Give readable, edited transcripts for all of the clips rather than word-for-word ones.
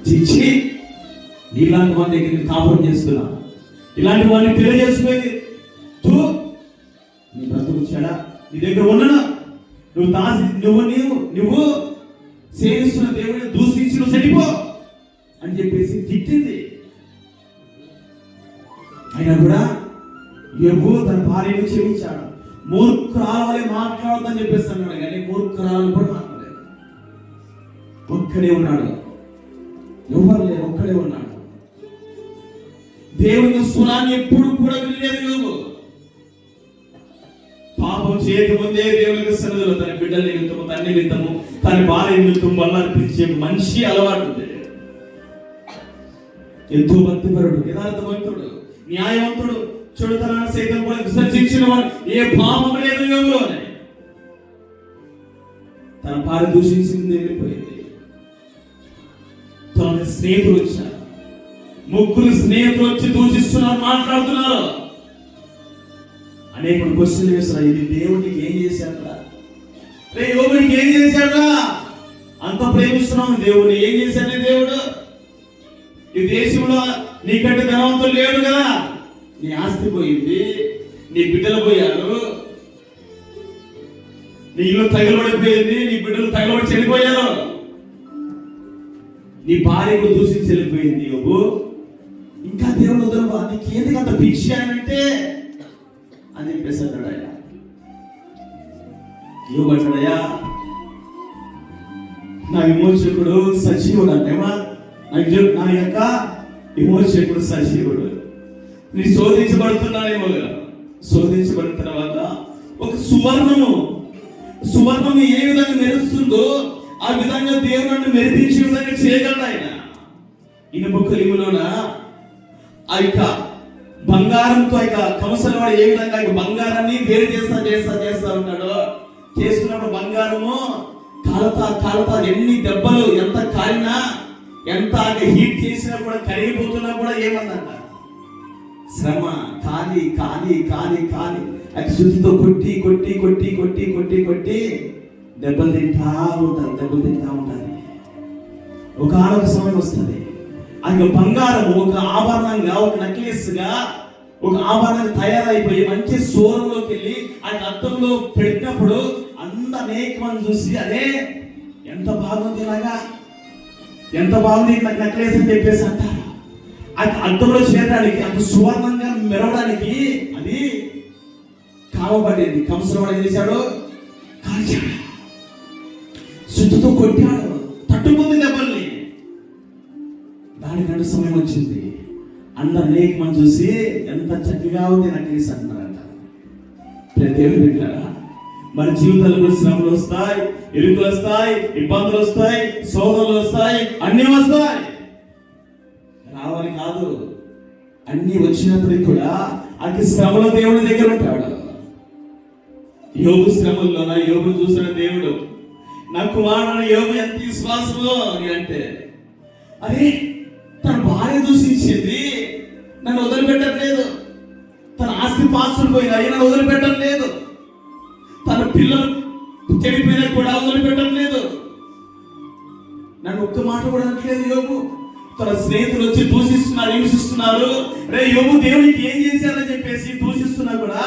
చిచ్చి నీలాంటి వాళ్ళ దగ్గర కాపురం చేస్తున్నా, ఇలాంటి వాళ్ళని తెలియజేసుకునేది నీ బ్రతుకు చెడా, నీ దగ్గర ఉండనా, నువ్వు సేవిస్తున్న దేవుడిని దూషించి నువ్వు చనిపో అని చెప్పేసి తిట్టింది. అయినా కూడా యోబు తన భార్యను క్షమించాడు. మూర్ఖురాలు వలె మాట్లాడొద్దని చెప్పేసి అన్నాడు, కానీ మూర్ఖురాలు కూడా మాట్లాడలేదు. ఒక్కడే ఉన్నాడు, ఎవరు లేరు, ఒక్కడే ఉన్నాడు. దేవుని స్వరాన్ని ఎప్పుడు కూడా వినలేదు యోబు. పాపం చేయక ముందే దేవునికి సన్నిధిలో తన బిడ్డల నిమిత్తము, తండ్రి నిమిత్తము, తన భార్య నిమిత్తం వల్ల అర్పించే మంచి అలవాటు ఉంది. ఎంతో భక్తిపరుడు, యథార్థవంతుడు, న్యాయవంతుడు, చెడుతనాన్ని సైతం కూడా విసర్జించిన వాడు. ఏ పాపం లేదు యోబులోనే. తన భార్య దూషించింది, వెళ్ళిపోయింది. తన స్నేహితులు వచ్చారు, ముగ్గురు స్నేహితులు వచ్చి దూషిస్తున్నారు, మాట్లాడుతున్నారు. అనేక క్వశ్చన్లు వేస్తున్నారు. ఇది దేవుడికి ఏం చేశాడా, యోబునికి ఏం చేశాడా, అంత ప్రేమిస్తున్నాం దేవుడిని, ఏం చేశాడు దేవుడు? ఈ దేశంలో నీకంటే ధనవంతులు లేడు కదా, నీ ఆస్తి పోయింది, నీ బిడ్డలు పోయారు, నీ ఇల్లు తగలబడిపోయింది, నీ బిడ్డలు తగలబడి చనిపోయారు, నీ భార్యకు దూషించి వెళ్ళిపోయింది. యోబు ఇంకా దేవుడు వదలవా, నీకు ఎందుకు అంత భిక్ష అంటే అని చెప్పేసి అన్నాడు ఆయన. యోబు అంటాడయ్యా, నా విమోచకుడు సజీవుడు అంటేమా, నా యొక్క విమోచకుడు సజీవుడు. నీ శోధించబడుతున్నానేమో, శోధించబడిన తర్వాత ఒక సువర్ణము ఏ విధంగా మెరుస్తుందో ఆ విధంగా దేవుడు మెరిపించే విధంగా చేయగలడు ఆయన. ఇనుప కలిములోన ఆ యొక్క బంగారంతో ఆ యొక్క కంసల వాడు ఏ విధంగా బంగారాన్ని వేరు చేస్తా ఉంటాడో, చేస్తున్నప్పుడు బంగారము కాలుతా ఎన్ని దెబ్బలు ఎంత కాలినా, ఎంత హీట్ చేసినా కూడా కరిగిపోతున్నా కూడా ఏమందంట, శ్రమ కాలి అది శుద్ధితో కొట్టి దెబ్బలు తింటా ఉంటారు. ఒక ఆరోగ్య సమయం వస్తుంది, ఆ బంగారము ఒక ఆభరణంగా, ఒక నెక్లెస్ గా, ఒక ఆభరణంగా తయారైపోయి మంచి సోరంలోకి వెళ్ళి ఆ అద్దంలో పెట్టినప్పుడు అనేక మంది చూసి అదే ఎంత బాగుంది, ఇలాగా ఎంత బాగుంది నెక్లెస్ అని చెప్పేసి అంటారు. అది అద్దంలో చేరడానికి, అది సువర్ణంగా మెరవడానికి అది కావబడింది. కంసలవాడు ఏం చేశాడు, కాల్చాడు, శుద్ధితో కొట్టాడు, తట్టుకుంది దెబ్బల్ని. దానికంటే సమయం వచ్చింది, అనేక మంది చూసి ఎంత చక్కగా ఉంది నెక్లెస్ అంటున్నారంట. దేవుడు పెట్టారా, మన జీవితాల్లో కూడా శ్రమలు వస్తాయి, ఇరుకులు వస్తాయి, ఇబ్బందులు వస్తాయి, శోధనలు వస్తాయి, అన్ని వస్తాయి. రావాలి కాదు, అన్ని వచ్చినప్పటికీ కూడా అతి శ్రమలో దేవుడి దగ్గర ఉంటాడు. యోబు శ్రమల్లోన యోబు చూసిన దేవుడు, నా కుమారుడు యోబు ఎంత విశ్వాసమో అని అంటే, అరే తన భార్య దూషించింది, నన్ను వదిలిపెట్టట్లేదు, తన ఆస్తి పాస్తులు పోయినా నన్ను వదిలిపెట్టట్లేదు, తన పిల్లలు చెడిపోయినా కూడా వదిలిపెట్టట్లేదు, నన్ను ఒక్క మాట కూడా అనట్లేదు యోబు. తన స్నేహితులు వచ్చి దూషిస్తున్నారు, హింసిస్తున్నారు, రే యోబు దేవునికి ఏం చేశారని చెప్పేసి దూషిస్తున్నా కూడా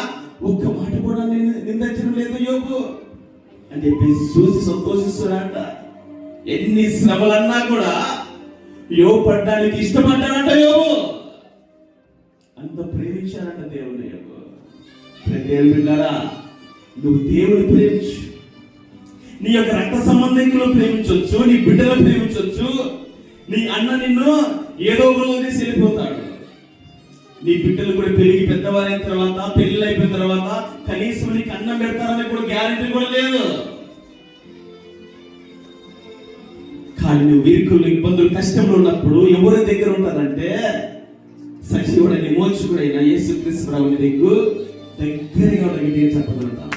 ఒక్క మాట కూడా నిందించడం లేదు యోబు అని చెప్పేసి చూసి సంతోషిస్తున్నారంట. ఎన్ని శ్రమలన్నా కూడా యోబు పడ్డానికి ఇష్టపడ్డాడంట యోబు. అంత ప్రేమించారంట దేవుని. యోబు దేవుని బిడ్డలారా, నువ్వు దేవుని ప్రేమించు, నీ యొక్క రక్త సంబంధికులు ప్రేమించవచ్చు, నీ బిడ్డలు ప్రేమించవచ్చు. నీ అన్న నిన్ను ఏదో ఒక రోజు వెళ్ళిపోతాడు, నీ బిడ్డలు కూడా పెరిగి పెద్దవారైన తర్వాత, పెళ్లి అయిపోయిన తర్వాత కనీసం నీకు అన్నం పెడతారని కూడా గ్యారెంటీ కూడా లేదు. కానీ నువ్వు వీరుకులు, ఇబ్బందులు, కష్టంలో ఉన్నప్పుడు ఎవరి దగ్గర ఉంటారంటే సజీవుడైన విమోచకుడైన యేసుక్రీస్తు ప్రభువు దగ్గరగా చెప్పగలుగుతాం.